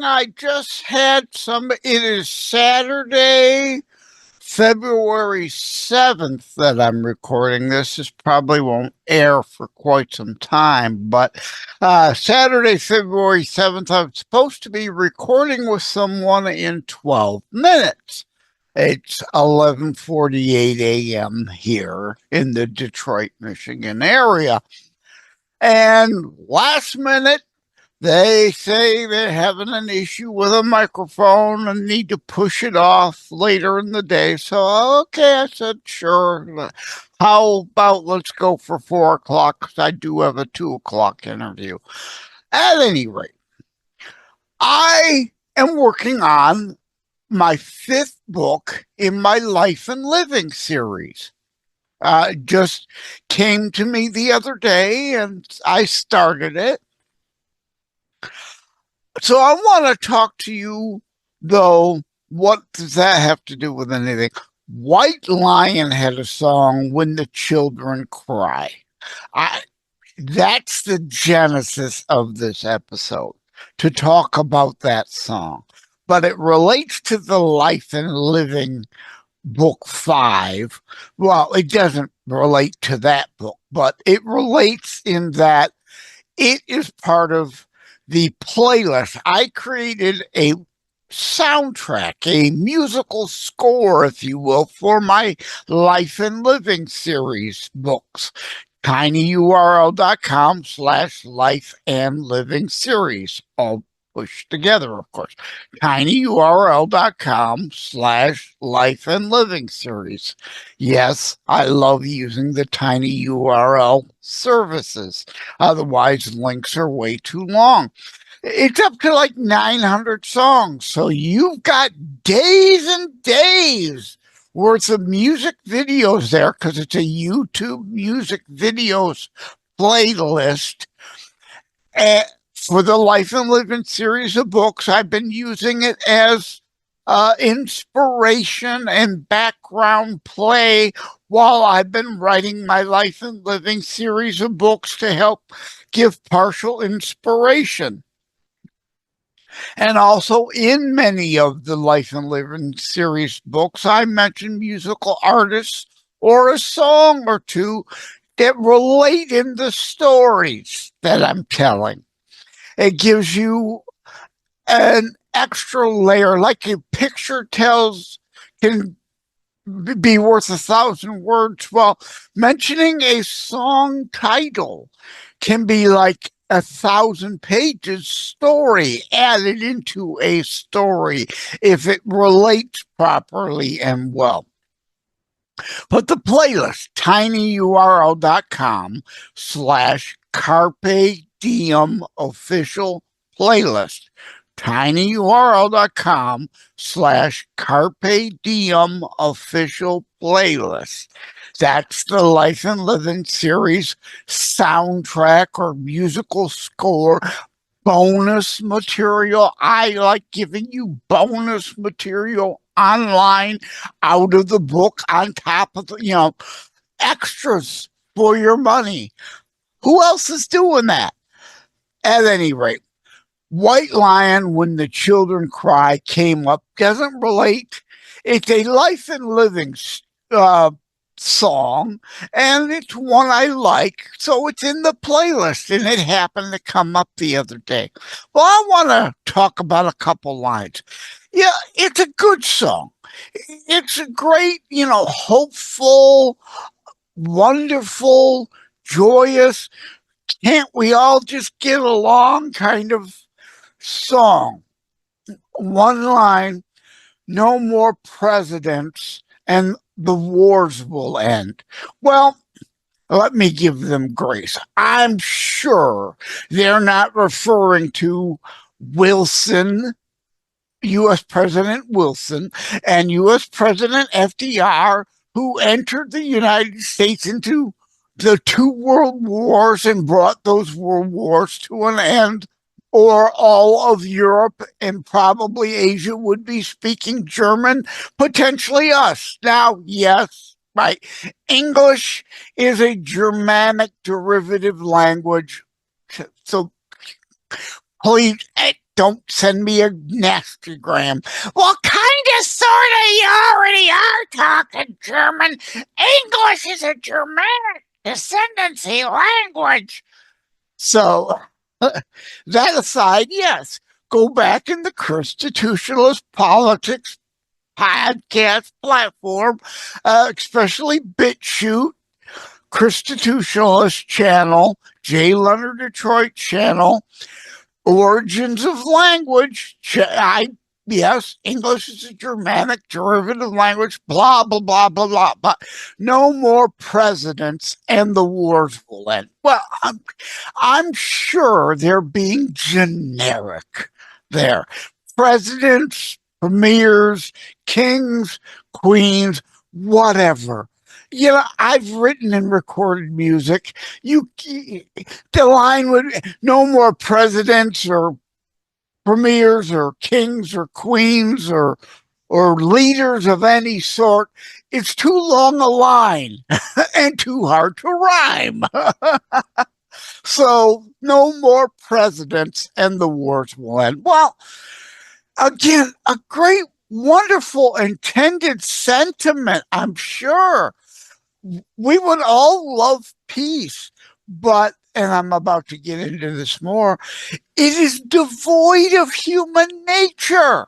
I just had some. It is Saturday, February 7th that I'm recording this. This probably won't air for quite some time, but Saturday, February 7th, I'm supposed to be recording with someone in 12 minutes. It's 11:48 a.m. here in the Detroit, Michigan area. And last minute, they say they're having an issue with a microphone and need to push it off later in the day. So, okay, I said, sure. How about let's go for 4 o'clock? Because I do have a 2 o'clock interview. At any rate, I am working on my fifth book in my Life and Living series. Just came to me the other day and I started it. So I want to talk to you, though. What does that have to do with anything? White Lion had a song, When the Children Cry. I, that's the genesis of this episode, to talk about that song. But it relates to the Life and Living book 5. Well, it doesn't relate to that book, but it relates in that it is part of the playlist. I created a soundtrack, a musical score, if you will, for my Life and Living series books. tinyurl.com/life and living series, all pushed together, of course. tinyurl.com/life and living series. Yes, I love using the tinyurl services. Otherwise, links are way too long. It's up to like 900 songs. So you've got days and days worth of music videos there because it's a YouTube music videos playlist. For the Life and Living series of books, I've been using it as inspiration and background play while I've been writing my Life and Living series of books to help give partial inspiration. And also, in many of the Life and Living series books, I mention musical artists or a song or two that relate in the stories that I'm telling. It gives you an extra layer, like a picture can be worth 1,000 words. Well, mentioning a song title can be like 1,000 pages story added into a story if it relates properly and well. But the playlist, tinyurl.com/carpe diem official playlist, tinyurl.com/carpe diem official playlist. That's the Life and Living series soundtrack or musical score, bonus material. I like giving you bonus material online out of the book on top of the, extras for your money. Who else is doing that? At any rate, White Lion, When the Children Cry came up, doesn't relate. It's a Life and Living song, and it's one I like, so it's in the playlist, and it happened to come up the other day. Well, I want to talk about a couple lines. Yeah, it's a good song. It's a great, hopeful, wonderful, joyous, can't we all just get along kind of song. One line, no more presidents and the wars will end. Well, let me give them grace. I'm sure they're not referring to Wilson, U.S. President Wilson, and U.S. President FDR, who entered the United States into the 2 world wars and brought those world wars to an end, or all of Europe and probably Asia would be speaking German, potentially us. Now, yes, right. English is a Germanic derivative language. So please, Don't send me a nastygram. Well, kind of, sort of, you already are talking German. English is a Germanic descendancy language. So, that aside, yes, go back in the constitutionalist politics podcast platform, especially BitChute, Constitutionalist channel, JLenardDetroit channel, Origins of Language. Yes, English is a Germanic derivative language, blah, blah, blah, blah, blah. But no more presidents and the wars will end. Well, I'm sure they're being generic there. Presidents, premiers, kings, queens, whatever. I've written and recorded music. The line would no more presidents or premiers or kings or queens or leaders of any sort. It's too long a line and too hard to rhyme. So no more presidents and the wars will end. Well, again, a great, wonderful intended sentiment, I'm sure. We would all love peace, but, and I'm about to get into this more, it is devoid of human nature.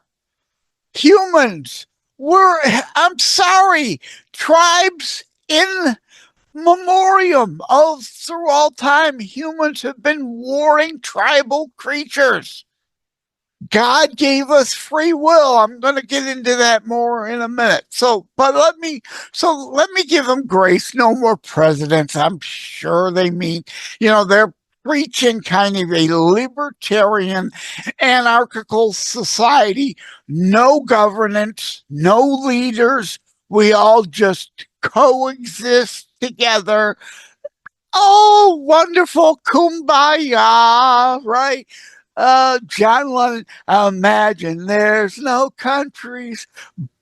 Humans, I'm sorry, tribes in memoriam of through all time, humans have been warring tribal creatures. God gave us free will. I'm going to get into that more in a minute. Let me give them grace. No more presidents. I'm sure they mean, they're preaching kind of a libertarian, anarchical society. No governance, no leaders. We all just coexist together. Oh, wonderful kumbaya, right? John Lennon, imagine there's no countries.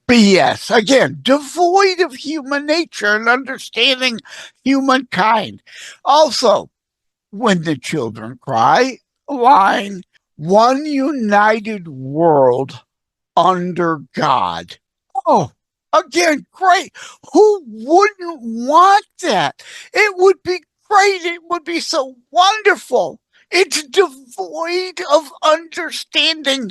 BS. Again, devoid of human nature and understanding humankind. Also, when the children cry, line, one united world under God. Oh, again, great. Who wouldn't want that? It would be great. It would be so wonderful. It's devoid of understanding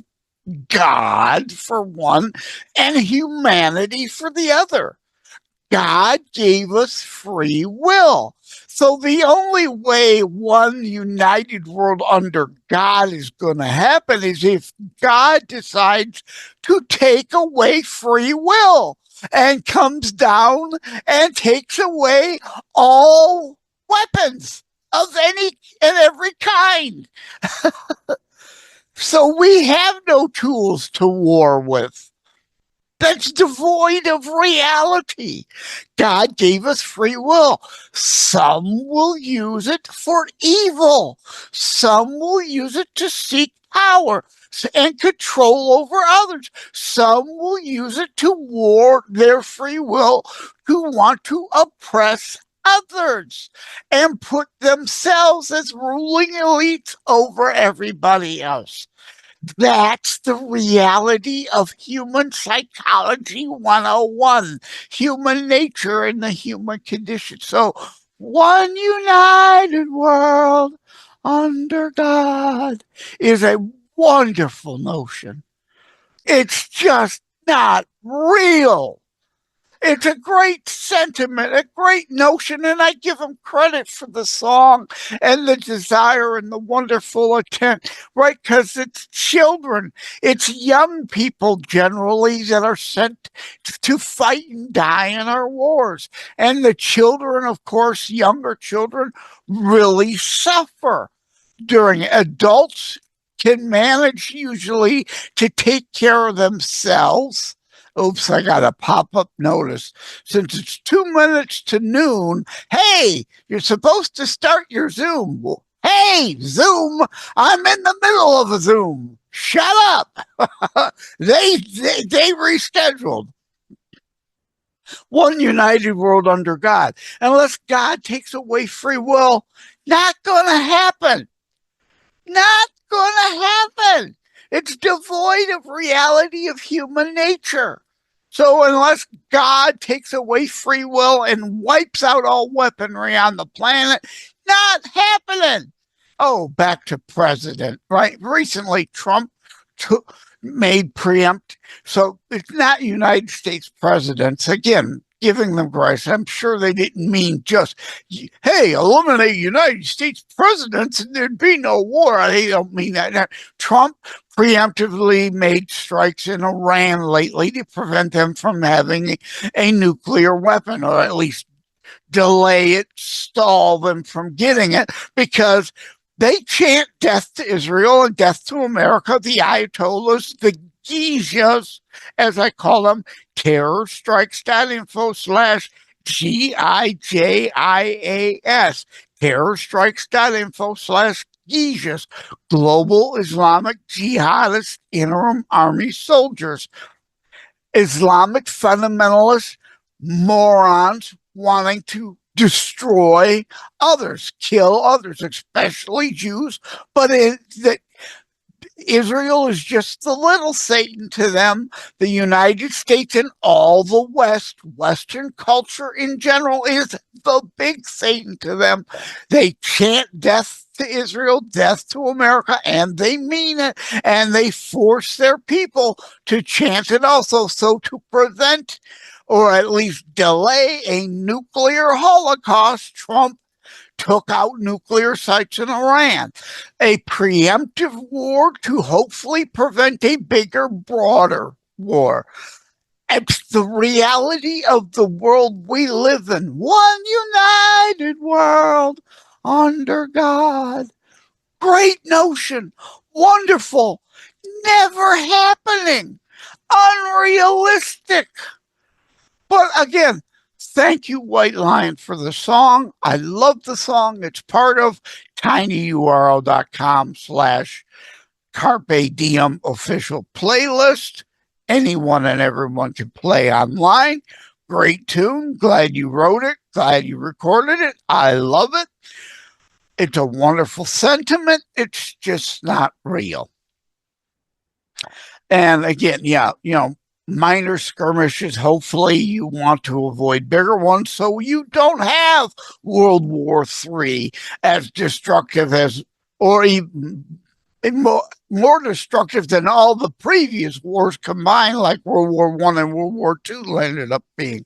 God for one and humanity for the other. God gave us free will. So the only way one united world under God is going to happen is if God decides to take away free will and comes down and takes away all weapons of any and every kind. So we have no tools to war with. That's devoid of reality. God gave us free will. Some will use it for evil. Some will use it to seek power and control over others. Some will use it to war their free will to want to oppress others and put themselves as ruling elites over everybody else. That's the reality of human psychology 101, human nature and the human condition. So, one united world under God is a wonderful notion. It's just not real. It's a great sentiment, a great notion, and I give them credit for the song and the desire and the wonderful intent, right? Because it's children, it's young people generally that are sent to fight and die in our wars. And the children, of course, younger children, really suffer during adults can manage usually to take care of themselves. Oops, I got a pop-up notice. Since it's 2 minutes to noon, hey, you're supposed to start your Zoom. Hey, Zoom, I'm in the middle of a Zoom. Shut up. they rescheduled. One united world under God. Unless God takes away free will, not going to happen. Not going to happen. It's devoid of reality of human nature. So unless God takes away free will and wipes out all weaponry on the planet, not happening. Oh, back to president, right? Recently, Trump made preempt. So it's not United States presidents. Again, giving them grace. I'm sure they didn't mean just, hey, eliminate United States presidents and there'd be no war. They don't mean that. Trump preemptively made strikes in Iran lately to prevent them from having a nuclear weapon, or at least delay it, stall them from getting it, because they chant death to Israel and death to America. The Ayatollahs, the geishas, as I call them, terrorstrikes.info/GIJIAS, terrorstrikes.info/geishas, Global Islamic Jihadist Interim Army Soldiers, Islamic fundamentalist morons wanting to destroy others, kill others, especially Jews. But Israel is just the little Satan to them. The United States and all the Western culture in general, is the big Satan to them. They chant death to Israel, death to America, and they mean it. And they force their people to chant it also. So to prevent, or at least delay, a nuclear holocaust, Trump took out nuclear sites in Iran. A preemptive war to hopefully prevent a bigger, broader war. It's the reality of the world we live in. One united world under God. Great notion. Wonderful. Never happening. Unrealistic. But again, thank you, White Lion, for the song. I love the song. It's part of tinyurl.com/Carpe Diem official playlist. Anyone and everyone can play online. Great tune. Glad you wrote it. Glad you recorded it. I love it. It's a wonderful sentiment. It's just not real. And again, yeah, minor skirmishes. Hopefully you want to avoid bigger ones so you don't have World War III, as destructive as, or even more destructive than all the previous wars combined, like World War I and World War II ended up being.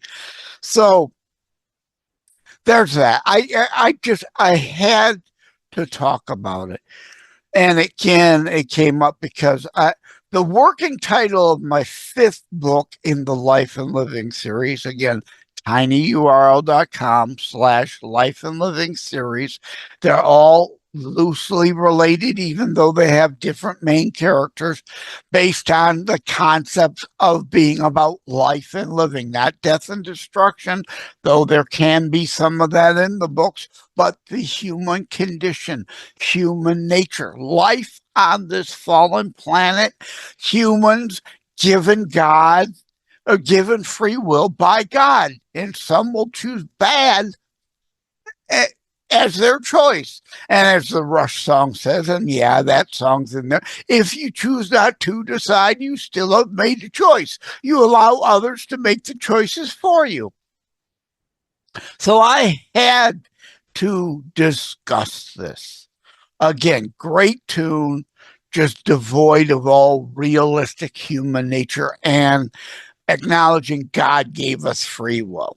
So there's that. I had to talk about it. And it came up because the working title of my 5th book in the Life and Living series, again, tinyurl.com/Life and Living series. They're all loosely related, even though they have different main characters, based on the concepts of being about life and living, not death and destruction, though there can be some of that in the books, but the human condition, human nature, life on this fallen planet, humans given God, or given free will by God, and some will choose bad as their choice. And as the Rush song says, and yeah, that song's in there, if you choose not to decide, you still have made a choice. You allow others to make the choices for you. So I had to discuss this. Again, great tune, just devoid of all realistic human nature and acknowledging God gave us free will.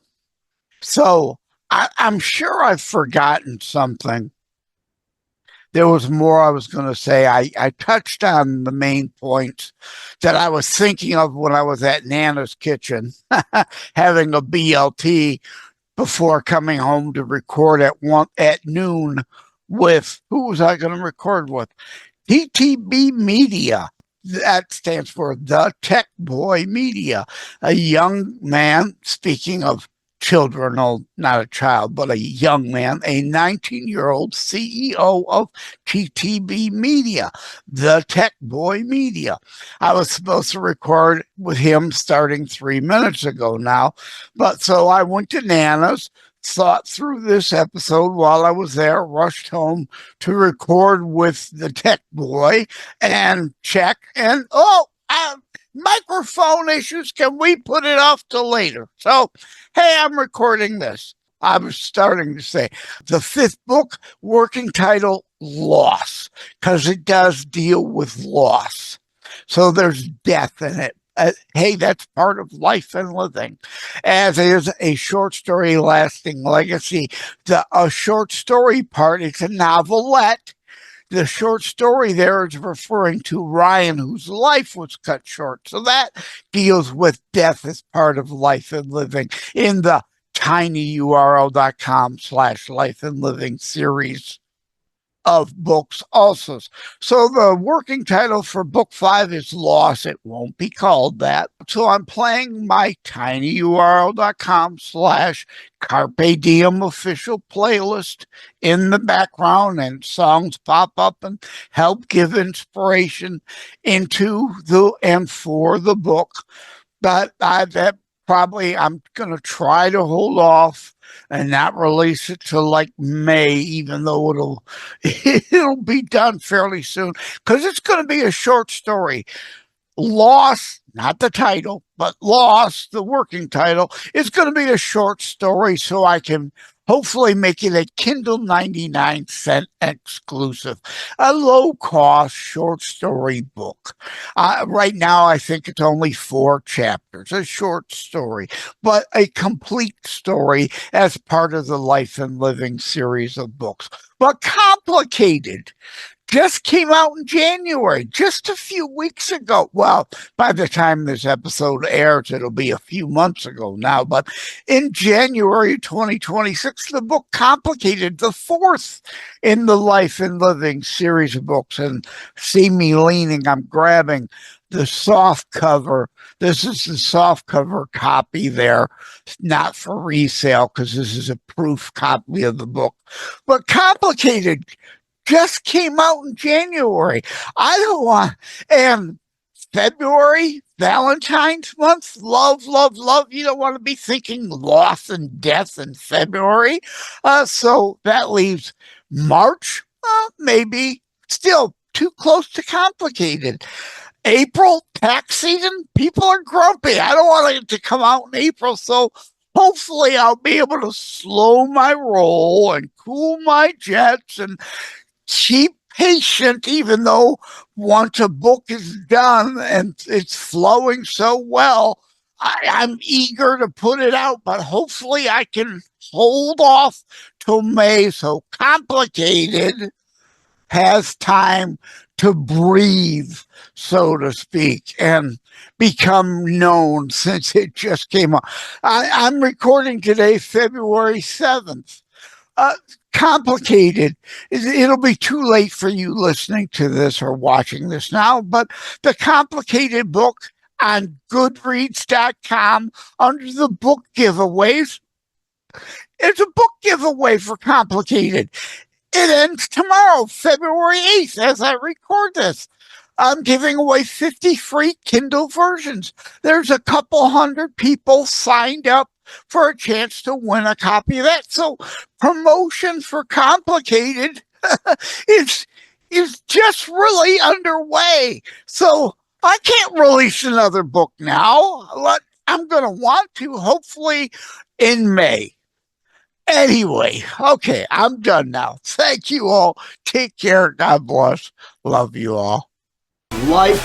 So I'm sure I've forgotten something. There was more I was going to say. I touched on the main points that I was thinking of when I was at Nana's kitchen, having a BLT before coming home to record at noon with, who was I going to record with? TTB Media. That stands for The Tech Boy Media. A young man, speaking of children, not a child, but a young man, a 19-year-old CEO of TTB Media, The Tech Boy Media. I was supposed to record with him starting 3 minutes ago now, but so I went to Nana's, thought through this episode while I was there, rushed home to record with the tech boy and check, and microphone issues. Can we put it off till later? So, hey, I'm recording this. I was starting to say the fifth book, working title, Loss, because it does deal with loss. So there's death in it. Hey, that's part of life and living. As is a short story, Lasting Legacy. A short story part, it's a novelette. The short story there is referring to Ryan, whose life was cut short. So that deals with death as part of life and living in the tinyurl.com/life and living series of books also. So the working title for book 5 is Loss. It won't be called that. So I'm playing my tinyurl.com/Carpe Diem official playlist in the background, and songs pop up and help give inspiration into and for the book. But that probably I'm going to try to hold off and not release it till like May, even though it'll be done fairly soon, because it's going to be a short story. Loss, not the title, but Loss, the working title, is going to be a short story, so I can hopefully make it a Kindle 99-cent exclusive, a low-cost short story book. Right now, I think it's only 4 chapters, a short story, but a complete story as part of the Life and Living series of books. But complicated. Just came out in January, just a few weeks ago. Well, by the time this episode airs, it'll be a few months ago now. But in January 2026, the book Complicated, the 4th in the Life and Living series of books. And see me leaning, I'm grabbing the soft cover. This is the soft cover copy there, not for resale, because this is a proof copy of the book. But Complicated just came out in January. And February, Valentine's month, love. You don't want to be thinking loss and death in February. So that leaves March, maybe still too close to Complicated. April, tax season, people are grumpy. I don't want it to come out in April, so hopefully I'll be able to slow my roll and cool my jets and keep patient, even though once a book is done and it's flowing so well, I'm eager to put it out, but hopefully I can hold off till May, so Complicated has time to breathe, so to speak, and become known, since it just came out. I'm recording today, February 7th. Complicated. It'll be too late for you listening to this or watching this now, but the Complicated book on Goodreads.com under the book giveaways, it's a book giveaway for Complicated. It ends tomorrow, February 8th, as I record this. I'm giving away 50 free Kindle versions. There's a couple hundred people signed up for a chance to win a copy of that. So promotion for Complicated is just really underway. So I can't release another book now. I'm going to want to, hopefully in May. Anyway, okay, I'm done now. Thank you all. Take care. God bless. Love you all. Like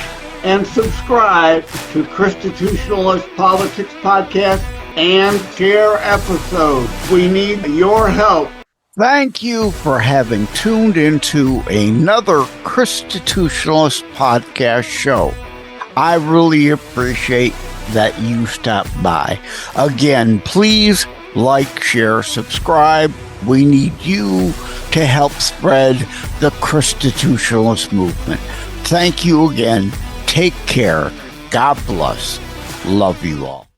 and subscribe to Constitutionalist Politics Podcast and share episodes. We need your help. Thank you for having tuned into another Constitutionalist Podcast show. I really appreciate that you stopped by. Again, please like, share, subscribe. We need you to help spread the Constitutionalist movement. Thank you again. Take care. God bless. Love you all.